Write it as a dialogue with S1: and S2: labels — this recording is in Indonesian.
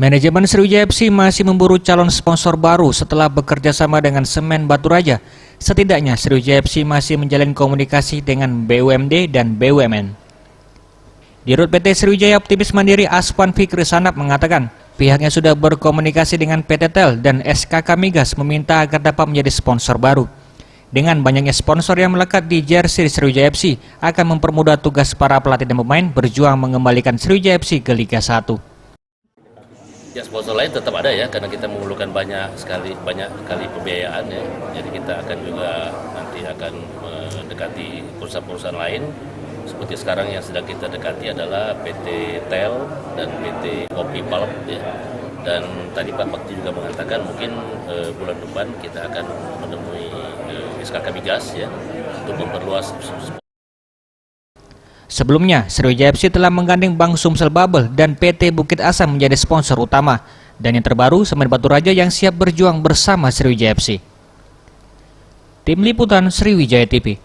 S1: Manajemen Sriwijaya FC masih memburu calon sponsor baru setelah bekerja sama dengan Semen Batu Raja. Setidaknya Sriwijaya FC masih menjalin komunikasi dengan BUMD dan BUMN. Dirut PT Sriwijaya Optimis Mandiri Aswan Fikri Sanap mengatakan, pihaknya sudah berkomunikasi dengan PT Tel dan SKK Migas meminta agar dapat menjadi sponsor baru. Dengan banyaknya sponsor yang melekat di jersey Sriwijaya FC akan mempermudah tugas para pelatih dan pemain berjuang mengembalikan Sriwijaya FC ke Liga 1.
S2: Ya, sponsor lain tetap ada ya, karena kita memerlukan banyak kali pembiayaan ya. Jadi kita akan juga nanti akan mendekati perusahaan-perusahaan lain. Seperti sekarang yang sedang kita dekati adalah PT Tel dan PT Kopi Pulp ya. Dan tadi Pak Bakti juga mengatakan mungkin bulan depan kita akan menemui SKK Migas ya untuk memperluas.
S1: Sebelumnya, Sriwijaya FC telah menggandeng Bank Sumsel Bubble dan PT Bukit Asam menjadi sponsor utama. Dan yang terbaru, Semen Batu Raja yang siap berjuang bersama Sriwijaya FC. Tim Liputan Sriwijaya TV.